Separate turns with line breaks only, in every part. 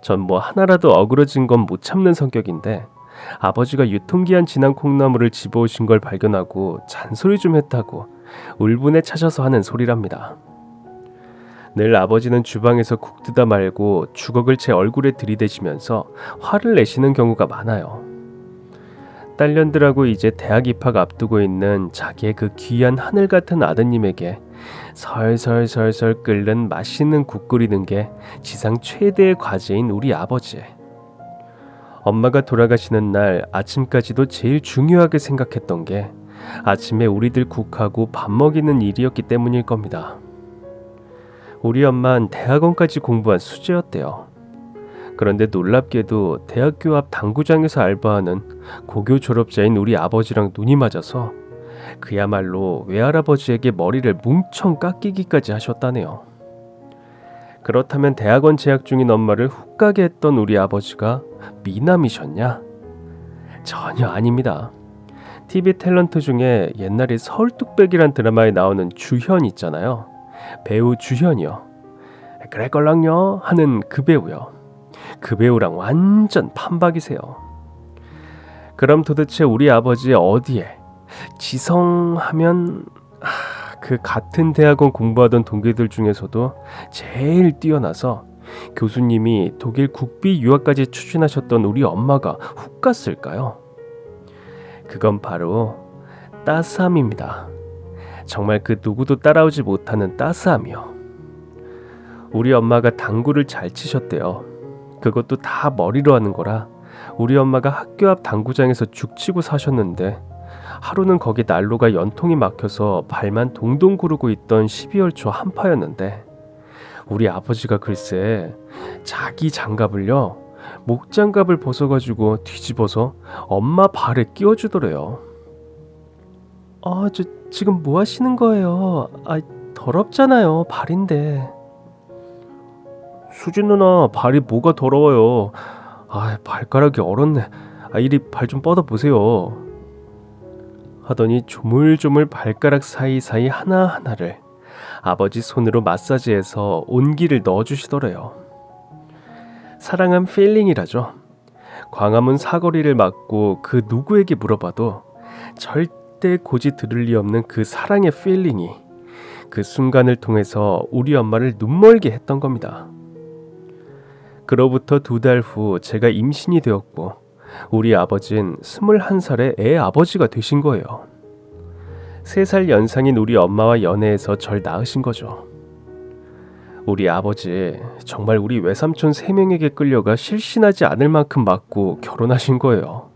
전 뭐 하나라도 어그러진 건 못 참는 성격인데 아버지가 유통기한 지난 콩나물을 집어오신 걸 발견하고 잔소리 좀 했다고 울분에 차셔서 하는 소리랍니다. 늘 아버지는 주방에서 국 뜨다 말고 주걱을 제 얼굴에 들이대시면서 화를 내시는 경우가 많아요. 딸년들하고 이제 대학 입학 앞두고 있는 자기의 그 귀한 하늘 같은 아드님에게 설설설설 끓는 맛있는 국 끓이는 게 지상 최대의 과제인 우리 아버지. 엄마가 돌아가시는 날 아침까지도 제일 중요하게 생각했던 게 아침에 우리들 국하고 밥 먹이는 일이었기 때문일 겁니다. 우리 엄만 대학원까지 공부한 수재였대요. 그런데 놀랍게도 대학교 앞 당구장에서 알바하는 고교 졸업자인 우리 아버지랑 눈이 맞아서 그야말로 외할아버지에게 머리를 뭉청 깎이기까지 하셨다네요. 그렇다면 대학원 재학 중인 엄마를 훅 가게 했던 우리 아버지가 미남이셨냐? 전혀 아닙니다. TV 탤런트 중에 옛날에 서울뚝배기란 드라마에 나오는 주현 있잖아요. 배우 주현이요. 그래걸랑요 하는 그 배우요. 그 배우랑 완전 판박이세요. 그럼 도대체 우리 아버지 어디에 지성하면 그 같은 대학원 공부하던 동기들 중에서도 제일 뛰어나서 교수님이 독일 국비 유학까지 추진하셨던 우리 엄마가 훅 갔을까요? 그건 바로 따스함입니다. 정말 그 누구도 따라오지 못하는 따스함이요. 우리 엄마가 당구를 잘 치셨대요. 그것도 다 머리로 하는 거라 우리 엄마가 학교 앞 당구장에서 죽치고 사셨는데 하루는 거기 난로가 연통이 막혀서 발만 동동 구르고 있던 12월 초 한파였는데 우리 아버지가 글쎄 자기 장갑을요 목장갑을 벗어가지고 뒤집어서 엄마 발에 끼워주더래요. 지금 뭐 하시는 거예요? 더럽잖아요. 발인데. 수진 누나 발이 뭐가 더러워요. 발가락이 얼었네. 이리 발 좀 뻗어 보세요. 하더니 조물조물 발가락 사이사이 하나하나를 아버지 손으로 마사지해서 온기를 넣어주시더래요. 사랑한 필링이라죠. 광화문 사거리를 막고 그 누구에게 물어봐도 절대 고지 들을 리 없는 그 사랑의 필링이 그 순간을 통해서 우리 엄마를 눈멀게 했던 겁니다. 그로부터 2달 후 제가 임신이 되었고 우리 아버진 21살의 애 아버지가 되신 거예요. 3살 연상인 우리 엄마와 연애해서 절 낳으신 거죠. 우리 아버지 정말 우리 외삼촌 3명에게 끌려가 실신하지 않을 만큼 맞고 결혼하신 거예요.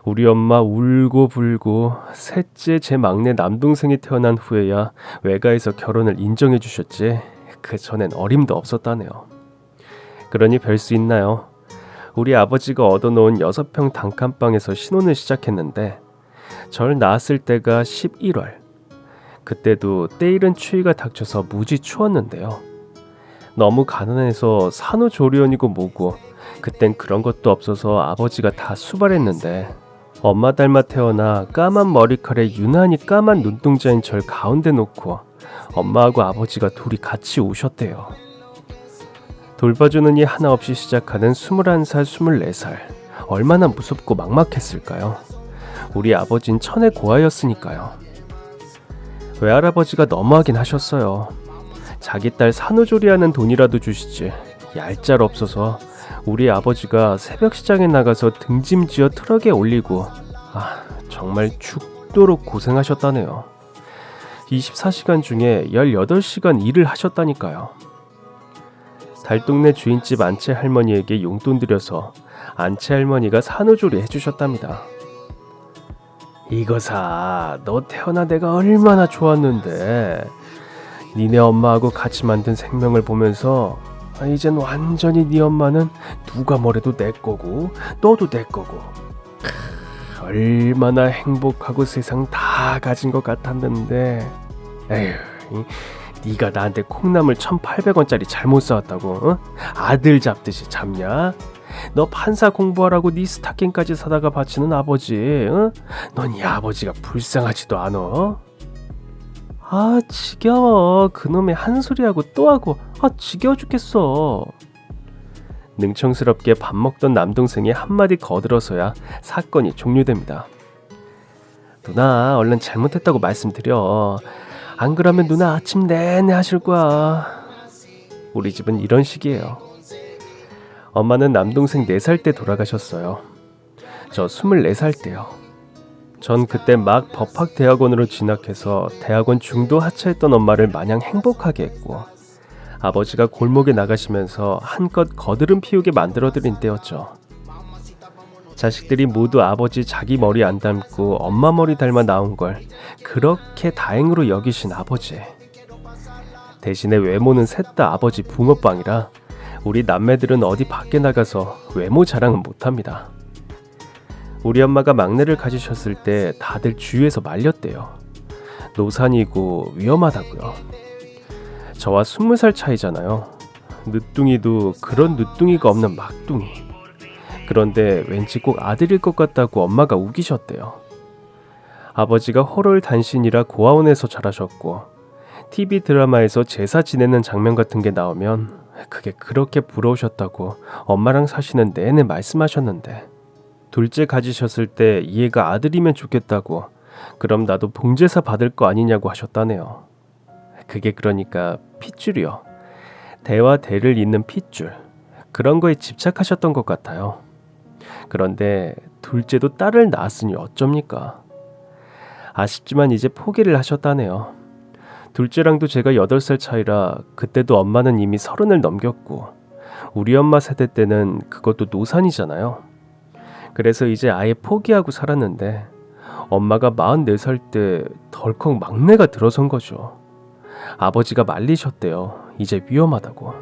우리 엄마 울고 불고 셋째 제 막내 남동생이 태어난 후에야 외가에서 결혼을 인정해 주셨지 그 전엔 어림도 없었다네요. 그러니 별 수 있나요? 우리 아버지가 얻어놓은 6평 단칸방에서 신혼을 시작했는데 절 낳았을 때가 11월. 그때도 때이른 추위가 닥쳐서 무지 추웠는데요. 너무 가난해서 산후조리원이고 뭐고 그땐 그런 것도 없어서 아버지가 다 수발했는데 엄마 닮아 태어나 까만 머리칼에 유난히 까만 눈동자인 절 가운데 놓고 엄마하고 아버지가 둘이 같이 오셨대요. 돌봐주는 이 하나 없이 시작하는 21살, 24살. 얼마나 무섭고 막막했을까요? 우리 아버진 천의 고아였으니까요. 외할아버지가 너무하긴 하셨어요. 자기 딸 산후조리하는 돈이라도 주시지 얄짤 없어서 우리 아버지가 새벽 시장에 나가서 등짐지어 트럭에 올리고 정말 죽도록 고생하셨다네요. 24시간 중에 18시간 일을 하셨다니까요. 달동네 주인집 안채 할머니에게 용돈 드려서 안채 할머니가 산후조리 해주셨답니다. 이거 사, 너 태어나 내가 얼마나 좋았는데 니네 엄마하고 같이 만든 생명을 보면서 이젠 완전히 네 엄마는 누가 뭐래도 내 거고 너도 내 거고 얼마나 행복하고 세상 다 가진 것 같았는데 에휴 네가 나한테 콩나물 1,800원짜리 잘못 사왔다고 아들 잡듯이 잡냐? 너 판사 공부하라고 네 스타킹까지 사다가 바치는 아버지 넌 이 아버지가 불쌍하지도 않아? 지겨워. 그놈의 한 소리하고 또 하고 지겨워 죽겠어. 능청스럽게 밥 먹던 남동생이 한마디 거들어서야 사건이 종료됩니다. 누나, 얼른 잘못했다고 말씀드려. 안 그러면 누나 아침 내내 하실 거야. 우리 집은 이런 식이에요. 엄마는 남동생 4살 때 돌아가셨어요. 저 24살 때요. 전 그때 막 법학대학원으로 진학해서 대학원 중도 하차했던 엄마를 마냥 행복하게 했고, 아버지가 골목에 나가시면서 한껏 거드름 피우게 만들어드린 때였죠. 자식들이 모두 아버지 자기 머리 안 닮고 엄마 머리 닮아 나온 걸 그렇게 다행으로 여기신 아버지. 대신에 외모는 셋 다 아버지 붕어빵이라 우리 남매들은 어디 밖에 나가서 외모 자랑은 못합니다. 우리 엄마가 막내를 가지셨을 때 다들 주위에서 말렸대요. 노산이고 위험하다고요. 저와 20살 차이잖아요. 늦둥이도 그런 늦둥이가 없는 막둥이. 그런데 왠지 꼭 아들일 것 같다고 엄마가 우기셨대요. 아버지가 호럴 단신이라 고아원에서 자라셨고, TV 드라마에서 제사 지내는 장면 같은 게 나오면 그게 그렇게 부러우셨다고 엄마랑 사시는 내내 말씀하셨는데, 둘째 가지셨을 때 얘가 아들이면 좋겠다고 그럼 나도 봉제사 받을 거 아니냐고 하셨다네요. 그게 그러니까 핏줄이요. 대와 대를 잇는 핏줄. 그런 거에 집착하셨던 것 같아요. 그런데 둘째도 딸을 낳았으니 어쩝니까? 아쉽지만 이제 포기를 하셨다네요. 둘째랑도 제가 8살 차이라 그때도 엄마는 이미 30을 넘겼고, 우리 엄마 세대 때는 그것도 노산이잖아요. 그래서 이제 아예 포기하고 살았는데, 엄마가 44살 때 덜컥 막내가 들어선 거죠. 아버지가 말리셨대요. 이제 위험하다고.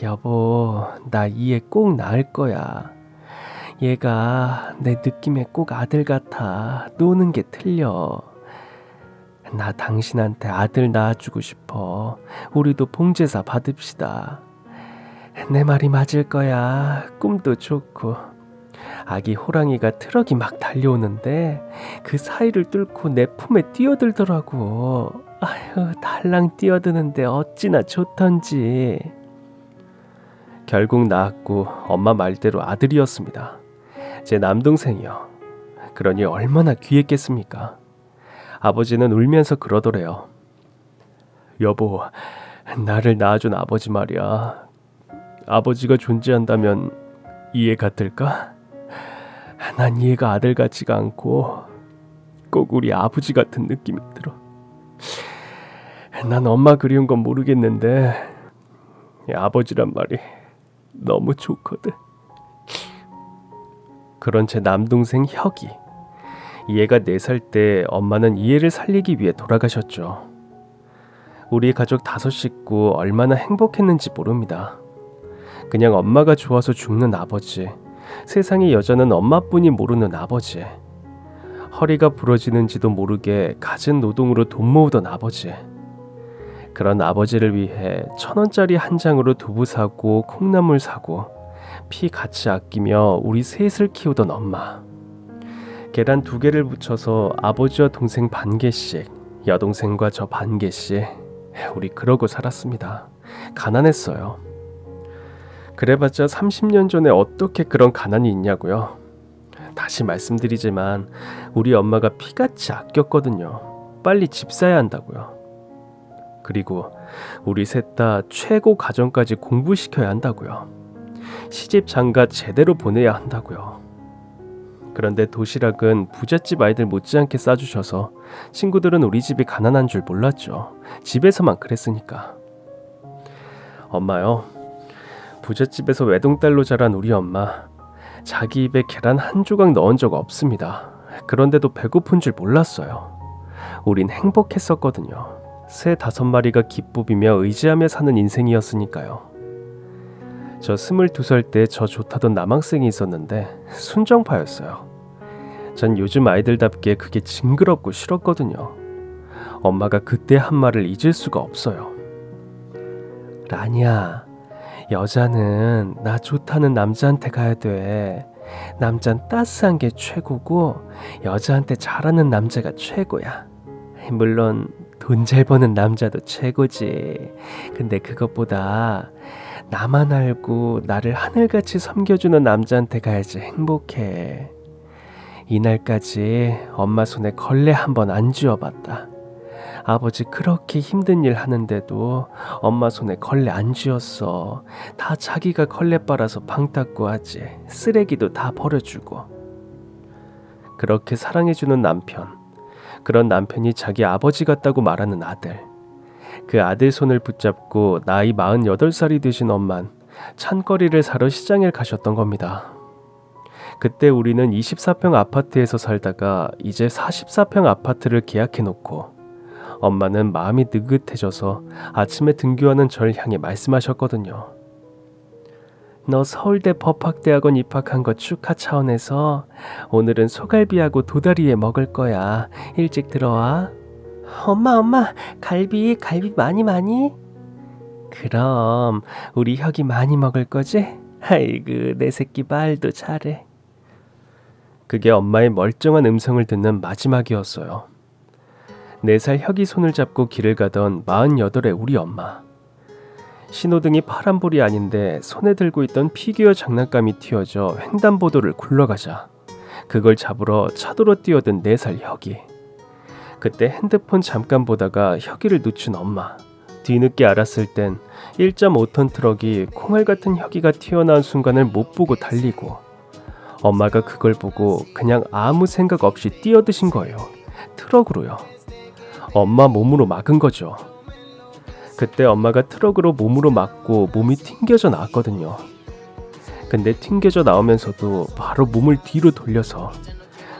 여보, 나 이 애 꼭 낳을 거야. 얘가 내 느낌에 꼭 아들 같아. 노는 게 틀려. 나 당신한테 아들 낳아주고 싶어. 우리도 봉제사 받읍시다. 내 말이 맞을 거야. 꿈도 좋고. 아기 호랑이가 트럭이 막 달려오는데 그 사이를 뚫고 내 품에 뛰어들더라고. 아휴, 달랑 뛰어드는데 어찌나 좋던지. 결국 낳았고 엄마 말대로 아들이었습니다. 제 남동생이요. 그러니 얼마나 귀했겠습니까? 아버지는 울면서 그러더래요. 여보, 나를 낳아준 아버지 말이야. 아버지가 존재한다면 이해 같을까? 난 이해가 아들 같지가 않고 꼭 우리 아버지 같은 느낌이 들어. 난 엄마 그리운 건 모르겠는데 아버지란 말이 너무 좋거든. 그런 제 남동생 혁이. 얘가 4살 때 엄마는 이 애를 살리기 위해 돌아가셨죠. 우리 가족 5 식구 얼마나 행복했는지 모릅니다. 그냥 엄마가 좋아서 죽는 아버지. 세상의 여자는 엄마뿐이 모르는 아버지. 허리가 부러지는지도 모르게 갖은 노동으로 돈 모으던 아버지. 그런 아버지를 위해 1,000원짜리 한 장으로 두부 사고 콩나물 사고 피 같이 아끼며 우리 셋을 키우던 엄마. 계란 2개를 붙여서 아버지와 동생 반 개씩, 여동생과 저 반 개씩. 우리 그러고 살았습니다. 가난했어요. 그래봤자 30년 전에 어떻게 그런 가난이 있냐고요. 다시 말씀드리지만 우리 엄마가 피같이 아꼈거든요. 빨리 집 사야 한다고요. 그리고 우리 셋 다 최고 과정까지 공부시켜야 한다고요. 시집 장가 제대로 보내야 한다고요. 그런데 도시락은 부잣집 아이들 못지않게 싸주셔서 친구들은 우리 집이 가난한 줄 몰랐죠. 집에서만 그랬으니까. 엄마요. 부잣집에서 외동딸로 자란 우리 엄마. 자기 입에 계란 한 조각 넣은 적 없습니다. 그런데도 배고픈 줄 몰랐어요. 우린 행복했었거든요. 새 5마리가 기쁨이며 의지하며 사는 인생이었으니까요. 저 22살 때 저 좋다던 남학생이 있었는데 순정파였어요. 전 요즘 아이들답게 그게 징그럽고 싫었거든요. 엄마가 그때 한 말을 잊을 수가 없어요. 라니야, 여자는 나 좋다는 남자한테 가야 돼. 남잔 따스한 게 최고고 여자한테 잘하는 남자가 최고야. 물론 돈 잘 버는 남자도 최고지. 근데 그것보다 나만 알고 나를 하늘같이 섬겨주는 남자한테 가야지 행복해. 이날까지 엄마 손에 걸레 한 번 안 쥐어봤다. 아버지 그렇게 힘든 일 하는데도 엄마 손에 걸레 안 쥐었어. 다 자기가 걸레 빨아서 방 닦고 하지. 쓰레기도 다 버려주고. 그렇게 사랑해주는 남편. 그런 남편이 자기 아버지 같다고 말하는 아들. 그 아들 손을 붙잡고 나이 48살이 되신 엄만 찬거리를 사러 시장에 가셨던 겁니다. 그때 우리는 24평 아파트에서 살다가 이제 44평 아파트를 계약해놓고 엄마는 마음이 느긋해져서 아침에 등교하는 절 향해 말씀하셨거든요. 너 서울대 법학대학원 입학한 거 축하 차원에서 오늘은 소갈비하고 도다리에 먹을 거야. 일찍 들어와. 엄마, 갈비 많이? 그럼 우리 혁이 많이 먹을 거지? 아이고, 내 새끼 말도 잘해. 그게 엄마의 멀쩡한 음성을 듣는 마지막이었어요. 4살 혁이 손을 잡고 길을 가던 48의 우리 엄마. 신호등이 파란불이 아닌데 손에 들고 있던 피규어 장난감이 튀어져 횡단보도를 굴러가자 그걸 잡으러 차도로 뛰어든 4살 혁이. 그때 핸드폰 잠깐 보다가 혁이를 놓친 엄마. 뒤늦게 알았을 땐 1.5톤 트럭이 콩알 같은 혁이가 튀어나온 순간을 못 보고 달리고 엄마가 그걸 보고 그냥 아무 생각 없이 뛰어드신 거예요. 트럭으로요. 엄마 몸으로 막은 거죠. 그때 엄마가 트럭으로 몸으로 맞고 몸이 튕겨져 나왔거든요. 근데 튕겨져 나오면서도 바로 몸을 뒤로 돌려서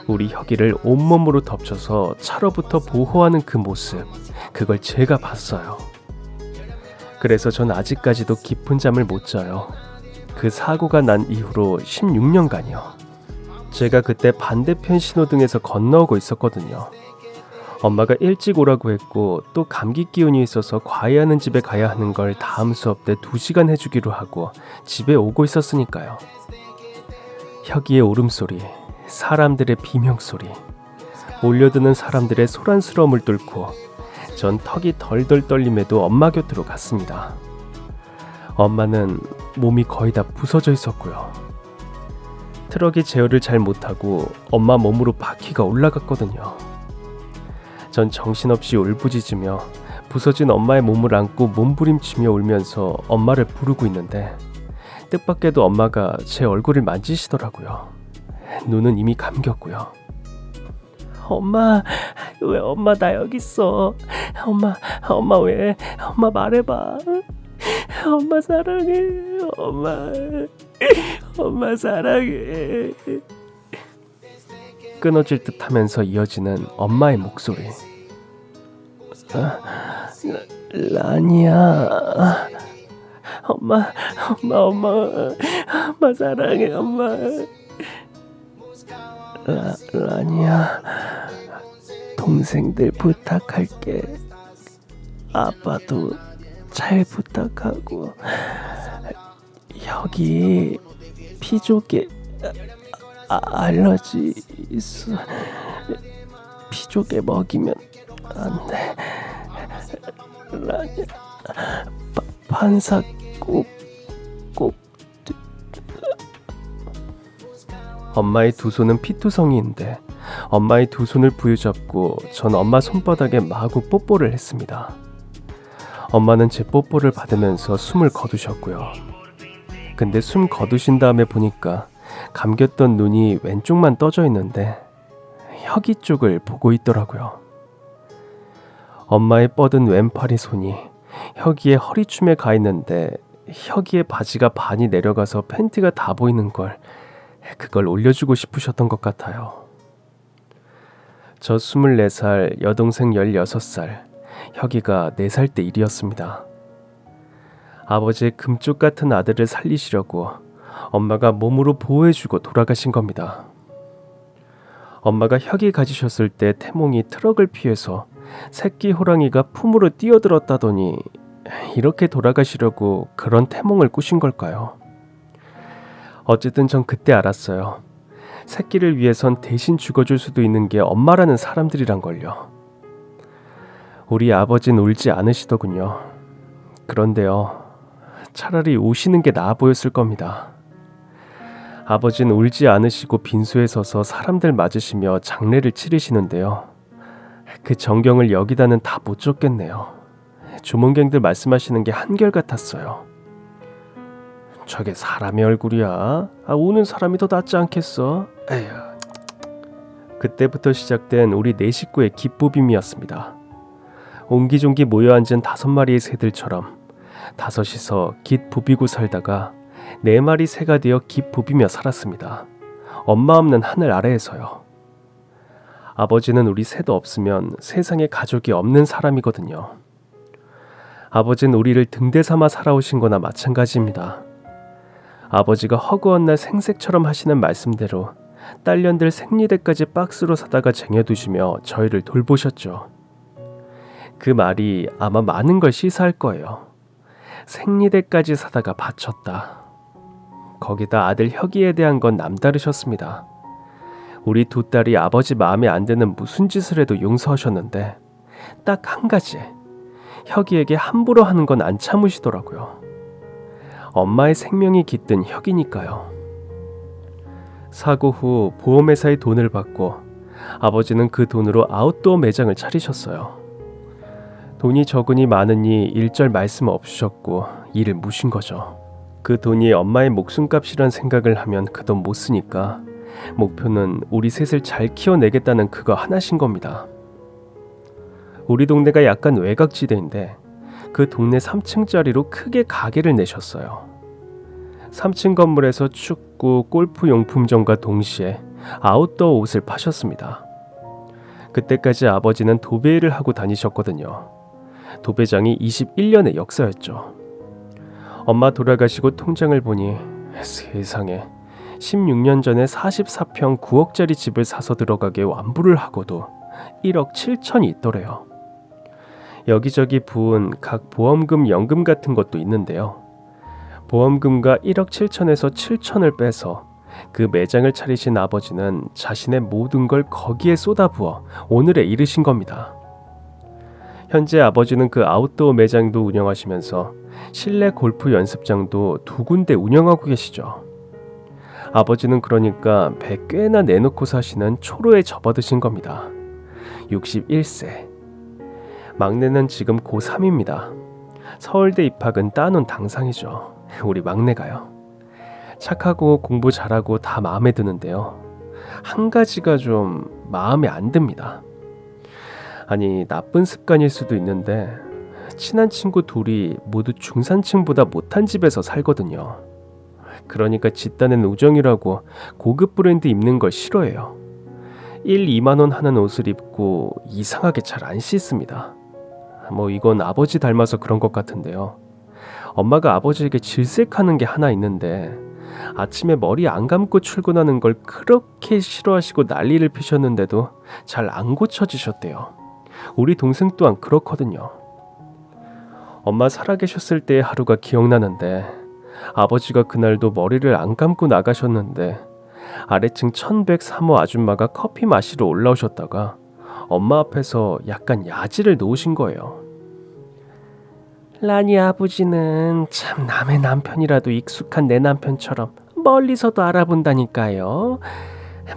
우리 혁이를 온몸으로 덮쳐서 차로부터 보호하는 그 모습, 그걸 제가 봤어요. 그래서 전 아직까지도 깊은 잠을 못 자요. 그 사고가 난 이후로 16년간이요. 제가 그때 반대편 신호등에서 건너오고 있었거든요. 엄마가 일찍 오라고 했고 또 감기 기운이 있어서 과외하는 집에 가야 하는 걸 다음 수업 때 2시간 해주기로 하고 집에 오고 있었으니까요. 혁이의 울음소리, 사람들의 비명소리, 몰려드는 사람들의 소란스러움을 뚫고 전 턱이 덜덜 떨림에도 엄마 곁으로 갔습니다. 엄마는 몸이 거의 다 부서져 있었고요. 트럭이 제어를 잘 못하고 엄마 몸으로 바퀴가 올라갔거든요. 전 정신없이 울부짖으며 부서진 엄마의 몸을 안고 몸부림치며 울면서 엄마를 부르고 있는데 뜻밖에도 엄마가 제 얼굴을 만지시더라고요. 눈은 이미 감겼고요. 엄마, 왜 엄마 나 여기 있어? 엄마 왜? 엄마 말해봐. 엄마 사랑해. 엄마 사랑해. 끊어질 듯하면서 이어지는 엄마의 목소리. 라니야. 엄마 사랑해. 엄마. 라니야. 동생들 부탁할게. 아빠도 잘 부탁하고. 여기 피조개 알러지 있어. 피조개 먹이면 안 돼. 라니야. 판사 꼭. 엄마의 두 손은 피투성이인데 엄마의 두 손을 부여잡고 전 엄마 손바닥에 마구 뽀뽀를 했습니다. 엄마는 제 뽀뽀를 받으면서 숨을 거두셨고요. 근데 숨 거두신 다음에 보니까 감겼던 눈이 왼쪽만 떠져 있는데 혁이 쪽을 보고 있더라고요. 엄마의 뻗은 왼팔의 손이 혁이의 허리춤에 가 있는데 혁이의 바지가 반이 내려가서 팬티가 다 보이는 걸 그걸 올려주고 싶으셨던 것 같아요. 저 24살, 여동생 16살, 혁이가 4살 때 일이었습니다. 아버지의 금쪽 같은 아들을 살리시려고 엄마가 몸으로 보호해주고 돌아가신 겁니다. 엄마가 혁이 가지셨을 때 태몽이 트럭을 피해서 새끼 호랑이가 품으로 뛰어들었다더니 이렇게 돌아가시려고 그런 태몽을 꾸신 걸까요? 어쨌든 전 그때 알았어요. 새끼를 위해선 대신 죽어줄 수도 있는 게 엄마라는 사람들이란 걸요. 우리 아버진 울지 않으시더군요. 그런데요, 차라리 우시는 게 나아 보였을 겁니다. 아버지는 울지 않으시고 빈소에 서서 사람들 맞으시며 장례를 치르시는데요. 그 정경을 여기다는 다 못 줬겠네요. 조문객들 말씀하시는 게 한결같았어요. 저게 사람의 얼굴이야? 우는 사람이 더 낫지 않겠어? 에휴. 그때부터 시작된 우리 네 식구의 깃부빔이었습니다. 옹기종기 모여앉은 5마리의 새들처럼 다섯이서 깃 부비고 살다가 4마리 새가 되어 깃 부비며 살았습니다. 엄마 없는 하늘 아래에서요. 아버지는 우리 새도 없으면 세상에 가족이 없는 사람이거든요. 아버지는 우리를 등대 삼아 살아오신 거나 마찬가지입니다. 아버지가 허구한 날 생색처럼 하시는 말씀대로 딸년들 생리대까지 박스로 사다가 쟁여두시며 저희를 돌보셨죠. 그 말이 아마 많은 걸 시사할 거예요. 생리대까지 사다가 바쳤다. 거기다 아들 혁이에 대한 건 남다르셨습니다. 우리 2딸이 아버지 마음에 안 드는 무슨 짓을 해도 용서하셨는데 딱 한 가지, 혁이에게 함부로 하는 건 안 참으시더라고요. 엄마의 생명이 깃든 혁이니까요. 사고 후 보험회사의 돈을 받고 아버지는 그 돈으로 아웃도어 매장을 차리셨어요. 돈이 적으니 많으니 일절 말씀 없으셨고 일을 무신 거죠. 그 돈이 엄마의 목숨값이란 생각을 하면 그 돈 못 쓰니까 목표는 우리 셋을 잘 키워내겠다는 그거 하나신 겁니다. 우리 동네가 약간 외곽지대인데 그 동네 3층짜리로 크게 가게를 내셨어요. 3층 건물에서 축구, 골프 용품점과 동시에 아웃도어 옷을 파셨습니다. 그때까지 아버지는 도배일을 하고 다니셨거든요. 도배장이 21년의 역사였죠. 엄마 돌아가시고 통장을 보니 세상에 16년 전에 44평 9억짜리 집을 사서 들어가게 완부를 하고도 1억 7천이 있더래요. 여기저기 부은 각 보험금, 연금 같은 것도 있는데요. 보험금과 1억 7천에서 7천을 빼서 그 매장을 차리신 아버지는 자신의 모든 걸 거기에 쏟아부어 오늘에 이르신 겁니다. 현재 아버지는 그 아웃도어 매장도 운영하시면서 실내 골프 연습장도 2군데 운영하고 계시죠. 아버지는 그러니까 배 꽤나 내놓고 사시는 초로에 접어드신 겁니다. 61세. 막내는 지금 고3입니다. 서울대 입학은 따놓은 당상이죠. 우리 막내가요. 착하고 공부 잘하고 다 마음에 드는데요. 한 가지가 좀 마음에 안 듭니다. 아니, 나쁜 습관일 수도 있는데 친한 친구 둘이 모두 중산층보다 못한 집에서 살거든요. 그러니까 집단은 우정이라고 고급 브랜드 입는 걸 싫어해요. 1, 2만 원 하는 옷을 입고 이상하게 잘 안 씻습니다. 이건 아버지 닮아서 그런 것 같은데요. 엄마가 아버지에게 질색하는 게 하나 있는데 아침에 머리 안 감고 출근하는 걸 그렇게 싫어하시고 난리를 피셨는데도 잘 안 고쳐지셨대요. 우리 동생 또한 그렇거든요. 엄마 살아계셨을 때의 하루가 기억나는데 아버지가 그날도 머리를 안 감고 나가셨는데 아래층 1103호 아줌마가 커피 마시러 올라오셨다가 엄마 앞에서 약간 야지를 놓으신 거예요. 라니 아버지는 참 남의 남편이라도 익숙한 내 남편처럼 멀리서도 알아본다니까요.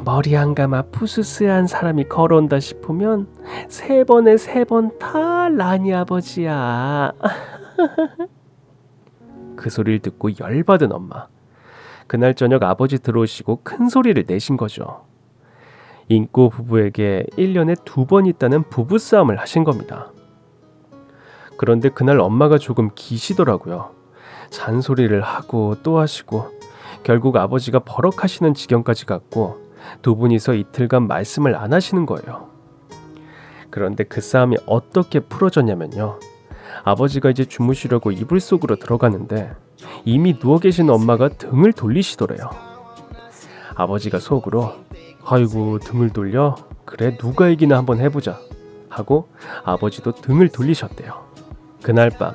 머리 안 감아 푸스스한 사람이 걸어온다 싶으면 3번에 3번 다 라니 아버지야. 그 소리를 듣고 열받은 엄마. 그날 저녁 아버지 들어오시고 큰 소리를 내신 거죠. 인꼬 부부에게 1년에 2번 있다는 부부싸움을 하신 겁니다. 그런데 그날 엄마가 조금 기시더라고요. 잔소리를 하고 또 하시고 결국 아버지가 버럭하시는 지경까지 갔고 2분이서 이틀간 말씀을 안 하시는 거예요. 그런데 그 싸움이 어떻게 풀어졌냐면요. 아버지가 이제 주무시려고 이불 속으로 들어가는데 이미 누워 계신 엄마가 등을 돌리시더래요. 아버지가 속으로 아이고 등을 돌려? 그래 누가 이기나 한번 해보자 하고 아버지도 등을 돌리셨대요. 그날 밤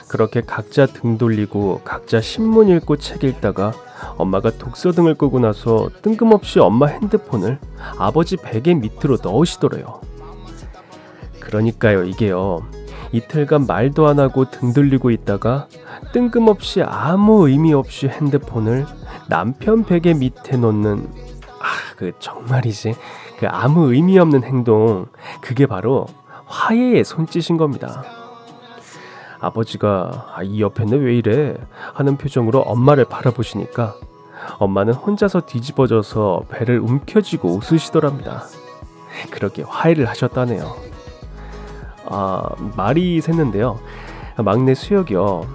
그렇게 각자 등 돌리고 각자 신문 읽고 책 읽다가 엄마가 독서등을 끄고 나서 뜬금없이 엄마 핸드폰을 아버지 베개 밑으로 넣으시더래요. 그러니까요, 이게요. 이틀간 말도 안 하고 등 돌리고 있다가 뜬금없이 아무 의미 없이 핸드폰을 남편 베개 밑에 놓는, 정말이지, 그 아무 의미 없는 행동, 그게 바로 화해의 손짓인 겁니다. 아버지가 이 옆에는 왜 이래 하는 표정으로 엄마를 바라보시니까 엄마는 혼자서 뒤집어져서 배를 움켜쥐고 웃으시더랍니다. 그렇게 화해를 하셨다네요. 말이 샜는데요. 막내 수혁이요.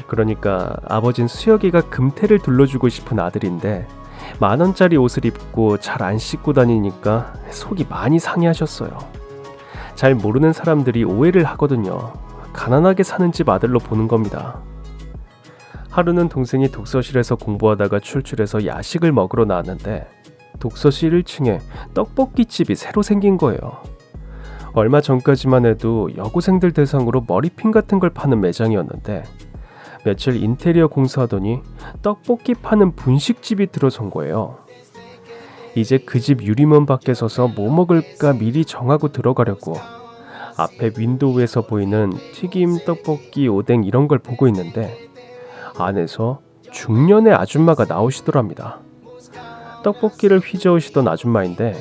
그러니까 아버진 수혁이가 금태를 둘러주고 싶은 아들인데 10,000원짜리 옷을 입고 잘 안 씻고 다니니까 속이 많이 상해하셨어요. 잘 모르는 사람들이 오해를 하거든요. 가난하게 사는 집 아들로 보는 겁니다. 하루는 동생이 독서실에서 공부하다가 출출해서 야식을 먹으러 나왔는데 독서실 1층에 떡볶이집이 새로 생긴 거예요. 얼마 전까지만 해도 여고생들 대상으로 머리핀 같은 걸 파는 매장이었는데 며칠 인테리어 공사하더니 떡볶이 파는 분식집이 들어선 거예요. 이제 그 집 유리문 밖에 서서 뭐 먹을까 미리 정하고 들어가려고 앞에 윈도우에서 보이는 튀김, 떡볶이, 오뎅 이런 걸 보고 있는데 안에서 중년의 아줌마가 나오시더랍니다. 떡볶이를 휘저으시던 아줌마인데,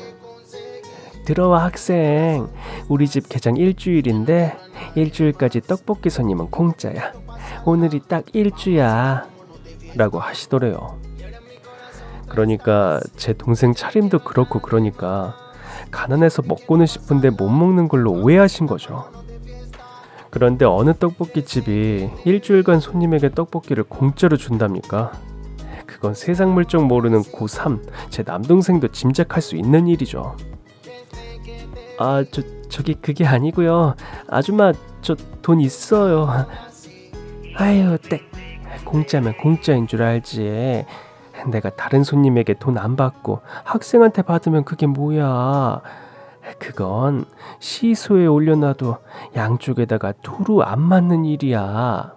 들어와 학생, 우리 집 개장 일주일인데 일주일까지 떡볶이 손님은 공짜야. 오늘이 딱 일주야 라고 하시더래요. 그러니까 제 동생 차림도 그렇고 그러니까 가난해서 먹고는 싶은데 못 먹는 걸로 오해하신 거죠. 그런데 어느 떡볶이집이 일주일간 손님에게 떡볶이를 공짜로 준답니까? 그건 세상 물정 모르는 고3 제 남동생도 짐작할 수 있는 일이죠. 저기 그게 아니고요. 아줌마 저 돈 있어요. 아유 땡. 공짜면 공짜인 줄 알지. 내가 다른 손님에게 돈 안 받고 학생한테 받으면 그게 뭐야. 그건 시소에 올려놔도 양쪽에다가 두루 안 맞는 일이야.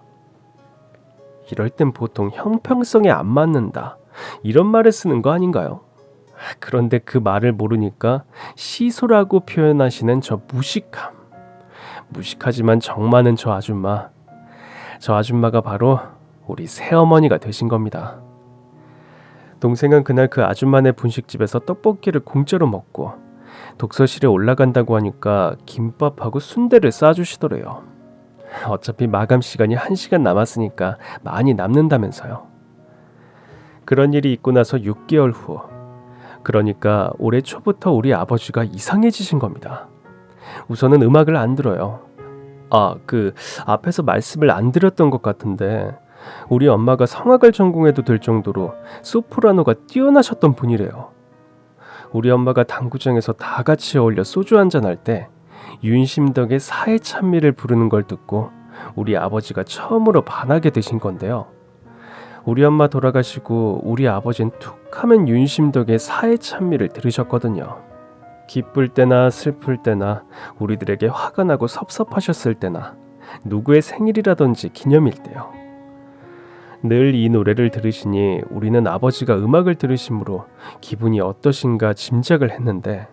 이럴 땐 보통 형평성에 안 맞는다 이런 말을 쓰는 거 아닌가요? 그런데 그 말을 모르니까 시소라고 표현하시는 저 무식함. 무식하지만 정 많은 저 아줌마가 바로 우리 새어머니가 되신 겁니다. 동생은 그날 그 아줌마네 분식집에서 떡볶이를 공짜로 먹고 독서실에 올라간다고 하니까 김밥하고 순대를 싸주시더래요. 어차피 마감 시간이 1시간 남았으니까 많이 남는다면서요. 그런 일이 있고 나서 6개월 후, 그러니까 올해 초부터 우리 아버지가 이상해지신 겁니다. 우선은 음악을 안 들어요. 앞에서 말씀을 안 드렸던 것 같은데 우리 엄마가 성악을 전공해도 될 정도로 소프라노가 뛰어나셨던 분이래요. 우리 엄마가 당구장에서 다 같이 어울려 소주 한잔 할 때 윤심덕의 사해 찬미를 부르는 걸 듣고 우리 아버지가 처음으로 반하게 되신 건데요. 우리 엄마 돌아가시고 우리 아버지는 툭하면 윤심덕의 사해 찬미를 들으셨거든요. 기쁠 때나 슬플 때나 우리들에게 화가 나고 섭섭하셨을 때나 누구의 생일이라든지 기념일 때요. 늘 이 노래를 들으시니 우리는 아버지가 음악을 들으심으로 기분이 어떠신가 짐작을 했는데,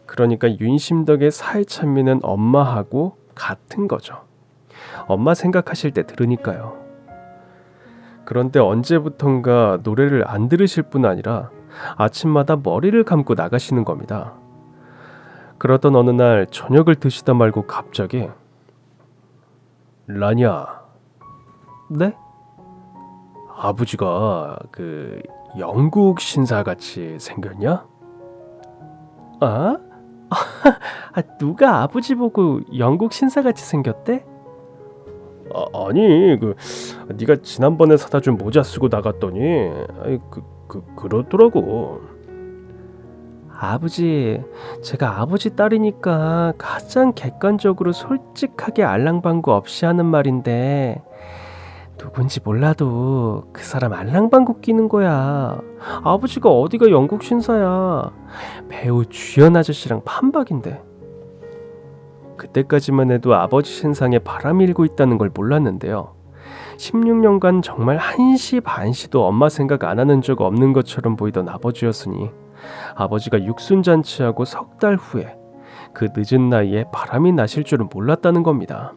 그러니까 윤심덕의 사해찬미는 엄마하고 같은 거죠. 엄마 생각하실 때 들으니까요. 그런데 언제부턴가 노래를 안 들으실 뿐 아니라 아침마다 머리를 감고 나가시는 겁니다. 그러던 어느 날 저녁을 드시다 말고 갑자기, 라냐, 네? 아버지가 그 영국 신사같이 생겼냐? 누가 아버지 보고 영국 신사같이 생겼대? 아니 네가 지난번에 사다 준 모자 쓰고 나갔더니 그러더라고. 아버지, 제가 아버지 딸이니까 가장 객관적으로 솔직하게 알랑방구 없이 하는 말인데 누군지 몰라도 그 사람 알랑방구 끼는 거야. 아버지가 어디가 영국 신사야. 배우 주연 아저씨랑 판박인데. 그때까지만 해도 아버지 신상에 바람이 일고 있다는 걸 몰랐는데요. 16년간 정말 한시 반시도 엄마 생각 안 하는 적 없는 것처럼 보이던 아버지였으니 아버지가 육순잔치하고 석 달 후에 그 늦은 나이에 바람이 나실 줄은 몰랐다는 겁니다.